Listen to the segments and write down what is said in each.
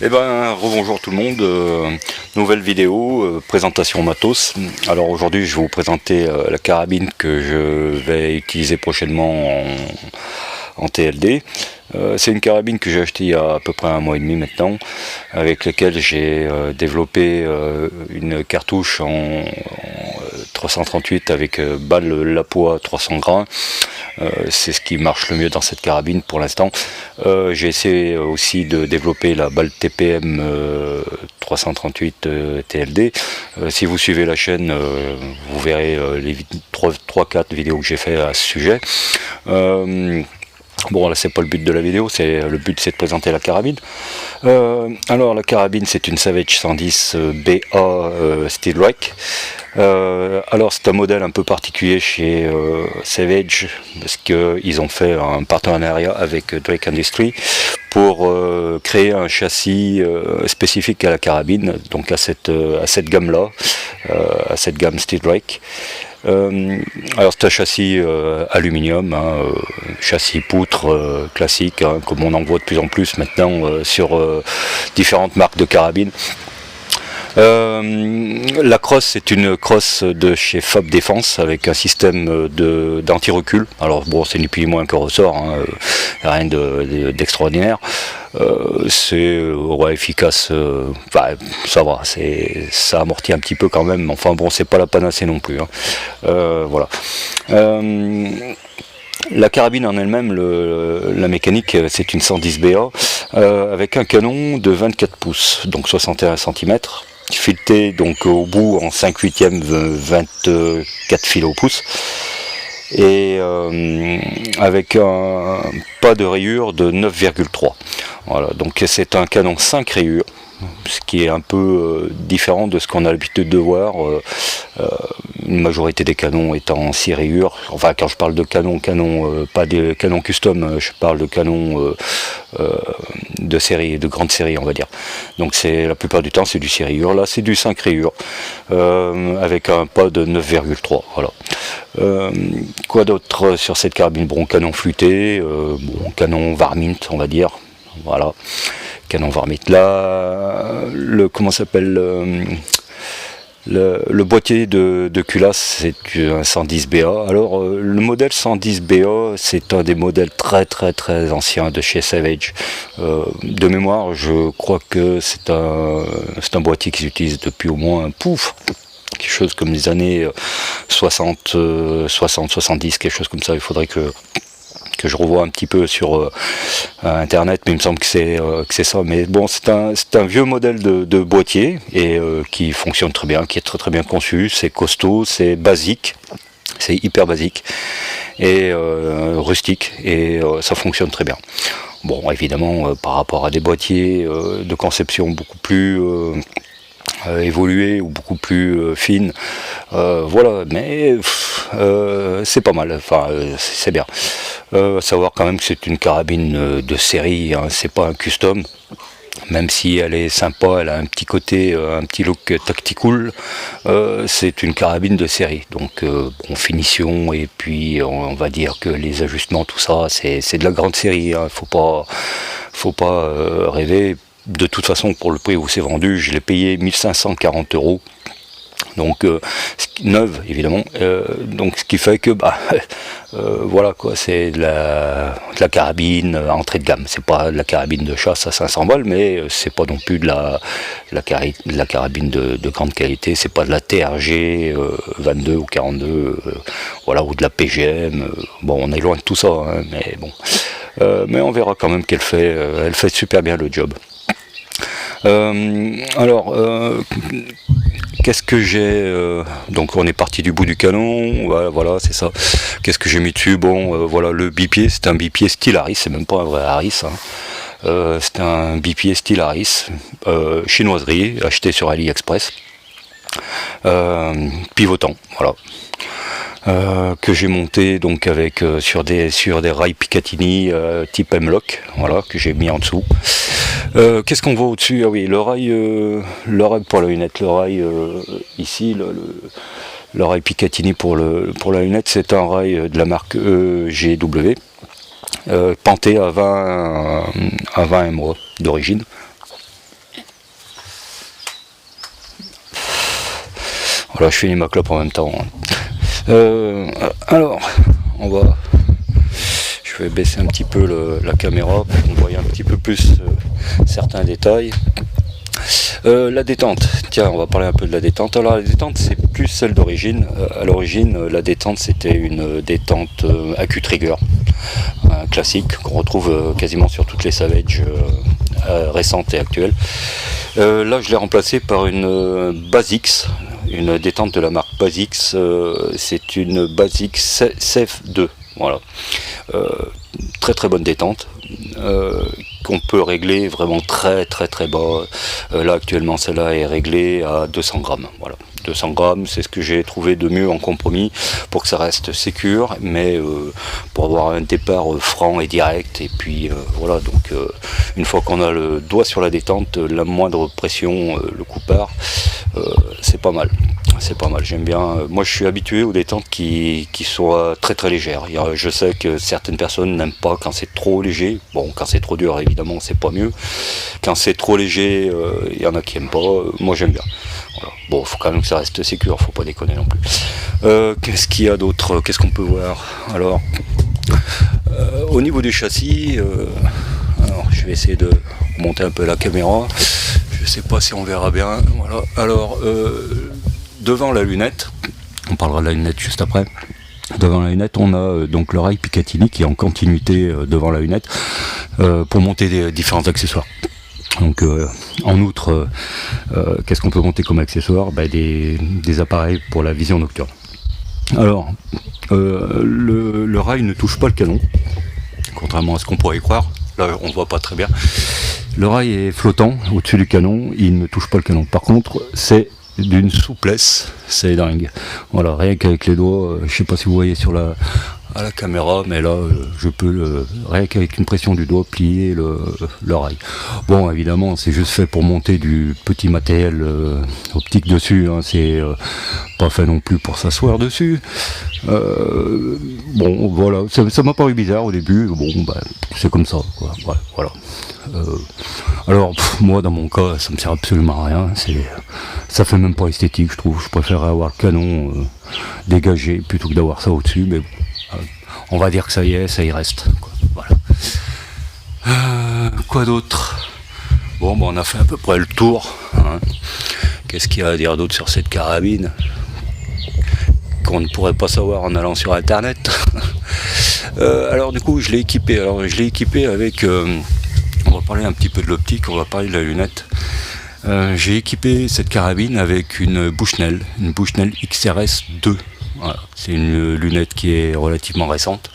Eh ben, rebonjour tout le monde, nouvelle vidéo, présentation matos. Alors aujourd'hui je vais vous présenter la carabine que je vais utiliser prochainement en TLD. C'est une carabine que j'ai achetée il y a à peu près 1 mois et demi maintenant, avec laquelle j'ai développé une cartouche en 338 avec balle Lapua 300 grains. C'est ce qui marche le mieux dans cette carabine pour l'instant. J'ai essayé aussi de développer la balle TPM 338 TLD. Si vous suivez la chaîne, vous verrez les 3-4 vidéos que j'ai fait à ce sujet. Bon, là c'est pas le but de la vidéo, le but c'est de présenter la carabine. Alors la carabine c'est une Savage 110 BA Steel Rack. Alors c'est un modèle un peu particulier chez Savage parce qu'ils ont fait un partenariat avec Drake Industries pour créer un châssis spécifique à la carabine, donc à cette gamme là, à cette gamme Steel Rack. Alors c'est un châssis aluminium, châssis poutre classique, comme on en voit de plus en plus maintenant sur différentes marques de carabines. La crosse, c'est une crosse de chez Fab Défense avec un système d'anti-recul. Alors bon, c'est ni plus ni moins qu'un ressort, rien d'extraordinaire. C'est efficace, ça va, ça amortit un petit peu quand même, enfin bon, c'est pas la panacée non plus. Voilà. La carabine en elle-même, la mécanique, c'est une 110 BA avec un canon de 24 pouces, donc 61 cm, fileté donc au bout en 5/8, 24 fils au pouce, et avec un pas de rayure de 9,3. Voilà, donc c'est un canon 5 rayures, ce qui est un peu différent de ce qu'on a l'habitude de voir. Une majorité des canons étant 6 rayures. Enfin, quand je parle de canon, pas des canons custom, je parle de canons de série, de grande série, on va dire. Donc la plupart du temps c'est du 6 rayures. Là c'est du 5 rayures avec un pas de 9,3. Voilà. Quoi d'autre sur cette carabine? Bon, canon flûté, canon Varmint, on va dire. Voilà, canon Varmint. Là, comment s'appelle le boîtier de culasse, c'est un 110 BA. Alors le modèle 110 BA, c'est un des modèles très anciens de chez Savage. De mémoire, je crois que c'est un boîtier qu'ils utilisent depuis au moins quelque chose comme les années 60, 70, quelque chose comme ça. Il faudrait que je revois un petit peu sur internet, mais il me semble que c'est ça. Mais bon, c'est un vieux modèle de boîtier et qui fonctionne très bien, qui est très bien conçu, c'est costaud, c'est basique, c'est hyper basique et rustique, et ça fonctionne très bien. Bon, évidemment, par rapport à des boîtiers de conception beaucoup plus évoluée ou beaucoup plus fine, voilà, mais c'est pas mal, enfin c'est bien. Savoir quand même que c'est une carabine de série, c'est pas un custom, même si elle est sympa, elle a un petit côté, un petit look tactical. C'est une carabine de série, donc bon, finition, et puis on va dire que les ajustements, tout ça, c'est de la grande série, faut pas rêver. De toute façon, pour le prix où c'est vendu, je l'ai payé 1540 €. Donc neuve évidemment, donc ce qui fait que voilà quoi, c'est de la carabine entrée de gamme. C'est pas de la carabine de chasse à 500 balles, mais c'est pas non plus de la carabine de grande qualité. C'est pas de la TRG 22 ou 42, voilà, ou de la PGM. Bon, on est loin de tout ça, mais bon, mais on verra quand même qu'elle elle fait super bien le job. Alors, qu'est-ce que j'ai donc on est parti du bout du canon, voilà c'est ça. Qu'est-ce que j'ai mis dessus? Bon, voilà, le bipied, c'est un bipied style Harris, c'est même pas un vrai Harris, c'est un bipied style Harris, chinoiserie, acheté sur AliExpress, pivotant, voilà. Que j'ai monté donc avec sur des rails Picatinny type M-Lock, voilà, que j'ai mis en dessous. Qu'est-ce qu'on voit au-dessus? Ah oui, le rail pour la lunette, le rail ici, le rail Picatinny pour la lunette, c'est un rail de la marque EGW, panté à 20 MO d'origine. Voilà, je finis ma clope en même temps. Alors, je vais baisser un petit peu la caméra pour qu'on voie un petit peu plus certains détails. La détente, tiens, on va parler un peu de la détente. Alors la détente, c'est plus celle d'origine. À l'origine, la détente, c'était une détente AccuTrigger, un classique qu'on retrouve quasiment sur toutes les Savage récentes et actuelles. Là, je l'ai remplacé par une Basics, une détente de la marque Basics. C'est une Basics CF2. Voilà. Très très bonne détente. Qu'on peut régler vraiment très très très bas. Là actuellement celle-là est réglée à 200 grammes. Voilà. 200 grammes, c'est ce que j'ai trouvé de mieux en compromis pour que ça reste sécure, mais pour avoir un départ franc et direct. Et puis voilà, donc une fois qu'on a le doigt sur la détente, la moindre pression, le coup part, c'est pas mal. C'est pas mal, j'aime bien. Moi je suis habitué aux détentes qui soient très très légères. Je sais que certaines personnes n'aiment pas quand c'est trop léger. Bon, quand c'est trop dur évidemment c'est pas mieux. Quand c'est trop léger, il y en a qui aiment pas. Moi j'aime bien. Voilà. Bon, faut quand même que ça reste sécure, faut pas déconner non plus. Qu'est-ce qu'il y a d'autre? Qu'est-ce qu'on peut voir? Alors, au niveau du châssis, alors, je vais essayer de monter un peu la caméra. Je sais pas si on verra bien. Voilà. Alors, devant la lunette, on parlera de la lunette juste après. Devant la lunette, on a donc le rail Picatinny qui est en continuité devant la lunette pour monter différents accessoires. Donc en outre, qu'est-ce qu'on peut monter comme accessoire? Des appareils pour la vision nocturne. Alors, le rail ne touche pas le canon, contrairement à ce qu'on pourrait y croire. Là, on ne voit pas très bien. Le rail est flottant au-dessus du canon, il ne touche pas le canon. Par contre, c'est d'une souplesse, c'est dingue. Voilà, rien qu'avec les doigts, je sais pas si vous voyez à la caméra, mais là, je peux, rien qu'avec une pression du doigt, plier le rail. Bon, évidemment, c'est juste fait pour monter du petit matériel optique dessus, hein, c'est pas fait non plus pour s'asseoir dessus. Bon, voilà, ça m'a paru bizarre au début, bon, c'est comme ça, quoi. Ouais, voilà. Alors, moi, dans mon cas, ça me sert absolument à rien, ça fait même pas esthétique, je trouve. Je préférerais avoir le canon dégagé plutôt que d'avoir ça au-dessus, mais on va dire que ça y est, ça y reste, quoi. Voilà. Quoi d'autre? Bon, on a fait à peu près le tour, hein. Qu'est-ce qu'il y a à dire d'autre sur cette carabine qu'on ne pourrait pas savoir en allant sur internet? Alors du coup, je l'ai équipé. Alors je l'ai équipé avec on va parler un petit peu de l'optique, on va parler de la lunette. J'ai équipé cette carabine avec une Bushnell XRS 2. Voilà. C'est une lunette qui est relativement récente.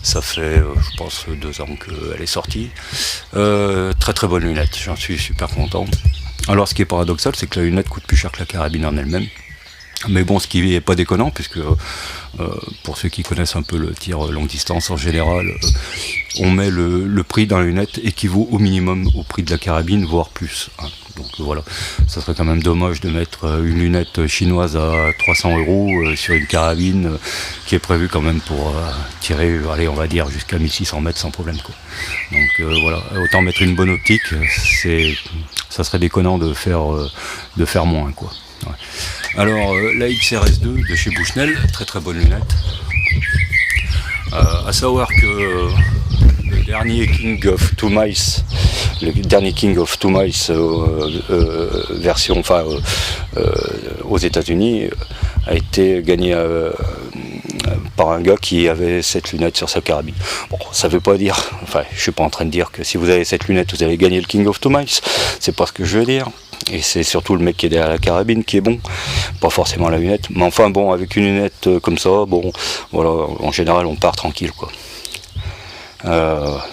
Ça fait, je pense, 2 ans qu'elle est sortie. Très très bonne lunette, j'en suis super content. Alors ce qui est paradoxal, c'est que la lunette coûte plus cher que la carabine en elle-même. Mais bon, ce qui n'est pas déconnant, puisque pour ceux qui connaissent un peu le tir longue distance en général, on met le prix dans la lunette équivaut au minimum au prix de la carabine, voire plus. Hein. Donc voilà, ça serait quand même dommage de mettre une lunette chinoise à 300 € sur une carabine qui est prévue quand même pour tirer, allez, on va dire jusqu'à 1600 mètres sans problème, quoi. Donc voilà, autant mettre une bonne optique, ça serait déconnant de faire moins, quoi. Ouais. Alors la XRS2 de chez Bushnell, très très bonne lunette. À savoir que le dernier King of Two Mice, version, enfin aux États-Unis, a été gagné par un gars qui avait cette lunette sur sa carabine. Bon, ça veut pas dire, enfin, je suis pas en train de dire que si vous avez cette lunette, vous allez gagner le King of Two Mice. C'est pas ce que je veux dire. Et c'est surtout le mec qui est derrière la carabine qui est bon, pas forcément la lunette. Mais enfin bon, avec une lunette comme ça, bon, voilà, en général on part tranquille, quoi.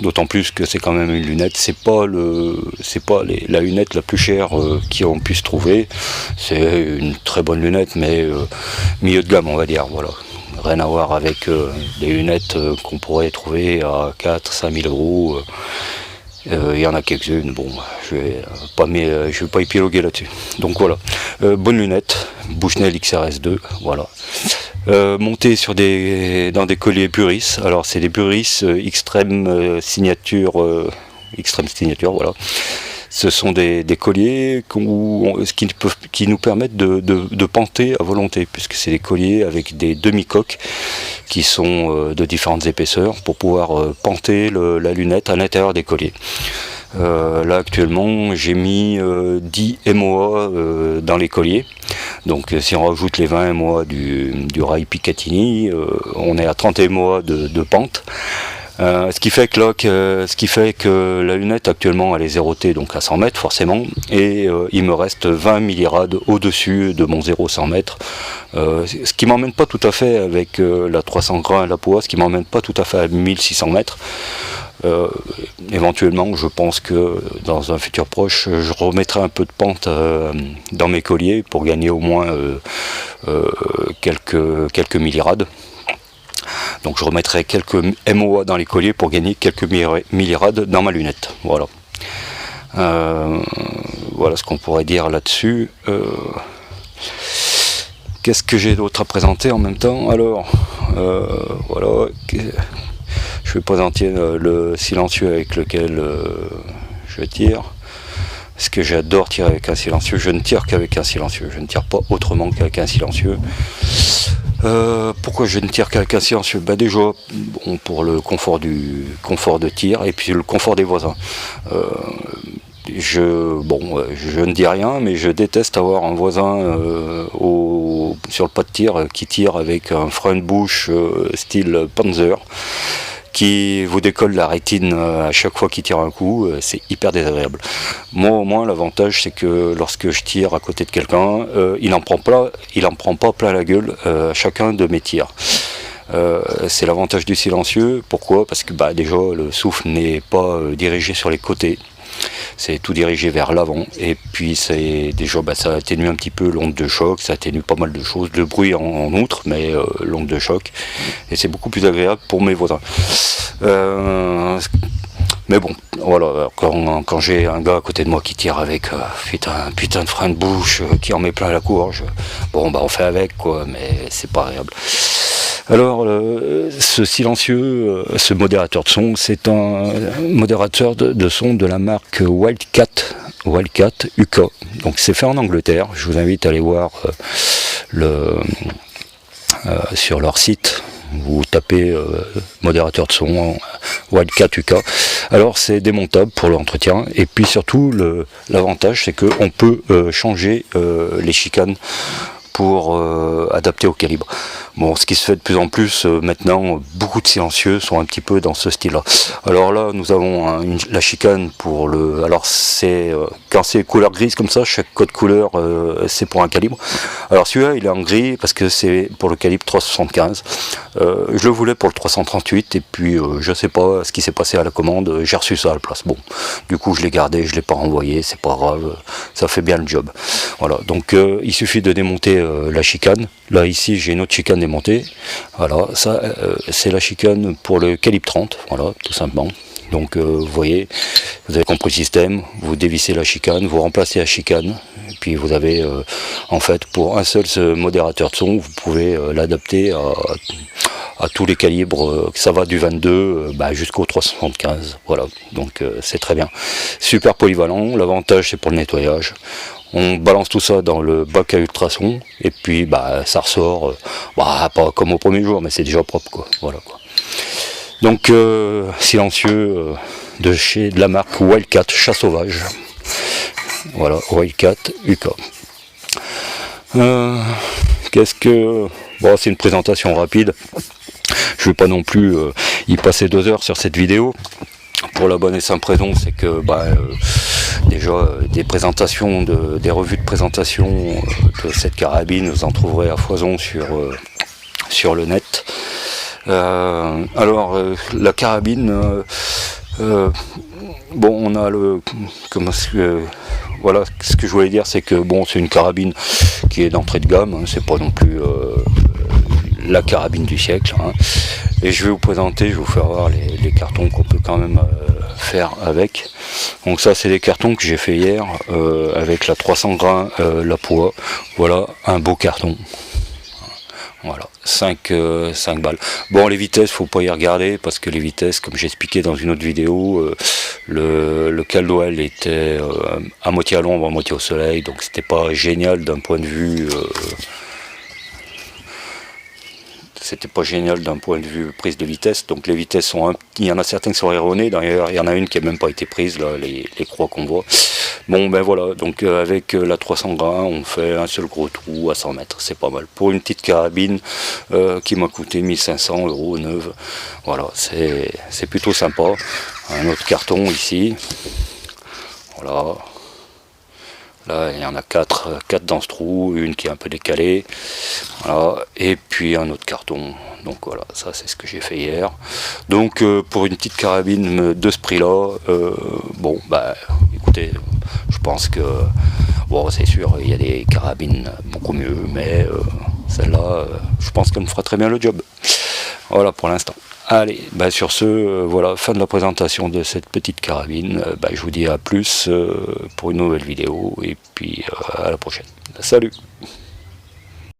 D'autant plus que c'est quand même une lunette, c'est pas la lunette la plus chère qu'on puisse trouver. C'est une très bonne lunette, mais milieu de gamme, on va dire, voilà. Rien à voir avec des lunettes qu'on pourrait trouver à 4-5 000 €. Il y en a quelques-unes, bon, je vais pas épiloguer là-dessus. Donc voilà, bonne lunette, Bushnell XRS2, voilà. Monté dans des colliers Buris, alors c'est des Buris extrême signature, voilà. Ce sont des colliers qui nous permettent de panter à volonté, puisque c'est des colliers avec des demi-coques qui sont de différentes épaisseurs pour pouvoir panter la lunette à l'intérieur des colliers. Là actuellement j'ai mis 10 MOA dans les colliers, donc si on rajoute les 20 MOA du rail Picatinny, on est à 30 MOA de pente. Ce qui fait que la lunette actuellement elle est zérotée donc à 100 mètres forcément, et il me reste 20 millirades au-dessus de mon 0-100 mètres, ce qui m'emmène pas tout à fait avec la 300 grains à la poids, ce qui m'emmène pas tout à fait à 1600 mètres. Éventuellement je pense que dans un futur proche je remettrai un peu de pente dans mes colliers pour gagner au moins quelques millirades. Donc je remettrai quelques MOA dans les colliers pour gagner quelques millirades dans ma lunette. Voilà. Voilà ce qu'on pourrait dire là-dessus. Qu'est-ce que j'ai d'autre à présenter en même temps? Alors, voilà. Je vais présenter le silencieux avec lequel je tire. Parce que j'adore tirer avec un silencieux. Je ne tire qu'avec un silencieux. Je ne tire pas autrement qu'avec un silencieux. Pourquoi je ne tire qu'avec un silencieux? Déjà, bon, pour le confort de tir et puis le confort des voisins. Je ne dis rien, mais je déteste avoir un voisin sur le pas de tir qui tire avec un frein de bouche style Panzer, qui vous décolle la rétine à chaque fois qu'il tire un coup. C'est hyper désagréable. Moi au moins l'avantage c'est que lorsque je tire à côté de quelqu'un, il n'en prend pas plein la gueule à chacun de mes tirs. C'est l'avantage du silencieux. Pourquoi? Parce que déjà le souffle n'est pas dirigé sur les côtés. C'est tout dirigé vers l'avant, et puis c'est déjà ça atténue un petit peu l'onde de choc, ça atténue pas mal de choses, le bruit en outre, mais l'onde de choc, et c'est beaucoup plus agréable pour mes voisins. Mais bon, voilà, quand j'ai un gars à côté de moi qui tire avec un putain de frein de bouche, qui en met plein la courge, bon on fait avec quoi, mais c'est pas agréable. Alors, ce silencieux, ce modérateur de son, c'est un modérateur de son de la marque Wildcat UK. Donc c'est fait en Angleterre. Je vous invite à aller voir sur leur site. Vous tapez modérateur de son Wildcat UK. Alors c'est démontable pour l'entretien, et puis surtout l'avantage c'est qu'on peut changer les chicanes pour adapter au calibre. Bon, ce qui se fait de plus en plus maintenant, beaucoup de silencieux sont un petit peu dans ce style-là. Alors là, nous avons la chicane pour le. Alors c'est quand c'est couleur grise comme ça, chaque code couleur c'est pour un calibre. Alors celui-là, il est en gris parce que c'est pour le calibre 375. Je le voulais pour le 338 et puis je sais pas ce qui s'est passé à la commande. J'ai reçu ça à la place. Bon, du coup je l'ai gardé, je l'ai pas renvoyé, c'est pas grave, ça fait bien le job. Voilà. Donc il suffit de démonter la chicane. Là ici j'ai une autre chicane démontée. Voilà, ça c'est la chicane pour le calibre 30. Voilà, tout simplement. Donc vous voyez, vous avez compris le système, vous dévissez la chicane, vous remplacez la chicane, et puis vous avez en fait pour un seul ce modérateur de son, vous pouvez l'adapter à tous les calibres, ça va du 22 jusqu'au 375, voilà, donc c'est très bien. Super polyvalent, l'avantage c'est pour le nettoyage. On balance tout ça dans le bac à ultrasons, et puis ça ressort, pas comme au premier jour, mais c'est déjà propre quoi, voilà quoi. Donc silencieux de la marque Wildcat Chat Sauvage. Voilà, Wildcat UK. Qu'est-ce que. Bon, c'est une présentation rapide. Je ne vais pas non plus y passer 2 heures sur cette vidéo. Pour la bonne et simple raison, c'est que déjà des présentations, des revues de présentation de cette carabine, vous en trouverez à foison sur le net. Alors la carabine, on a voilà, ce que je voulais dire, c'est que c'est une carabine qui est d'entrée de gamme, hein, c'est pas non plus la carabine du siècle, hein. Et je vais vous faire voir les cartons qu'on peut quand même faire avec. Donc ça c'est des cartons que j'ai fait hier avec la 300 grains la poids. Voilà un beau carton. Voilà, 5 balles. Bon, les vitesses, faut pas y regarder parce que les vitesses, comme j'ai expliqué dans une autre vidéo, le Caldwell était à moitié à l'ombre, à moitié au soleil, donc c'était pas génial d'un point de vue. C'était pas génial d'un point de vue prise de vitesse. Donc les vitesses sont il y en a certaines qui sont erronées. D'ailleurs, il y en a une qui n'a même pas été prise, là, les croix qu'on voit. Bon, ben voilà, donc avec la 300 grains, on fait un seul gros trou à 100 mètres, c'est pas mal. Pour une petite carabine qui m'a coûté 1500 € neuve, voilà, c'est plutôt sympa. Un autre carton ici, voilà. Là, il y en a 4 dans ce trou, une qui est un peu décalée, voilà, et puis un autre carton. Donc voilà, ça c'est ce que j'ai fait hier. Donc pour une petite carabine de ce prix-là, bon, bah écoutez, je pense que, bon, c'est sûr, il y a des carabines beaucoup mieux, mais celle-là, je pense qu'elle me fera très bien le job. Voilà pour l'instant. Allez, bah sur ce, voilà, fin de la présentation de cette petite carabine. Bah, je vous dis à plus pour une nouvelle vidéo et puis à la prochaine. Salut!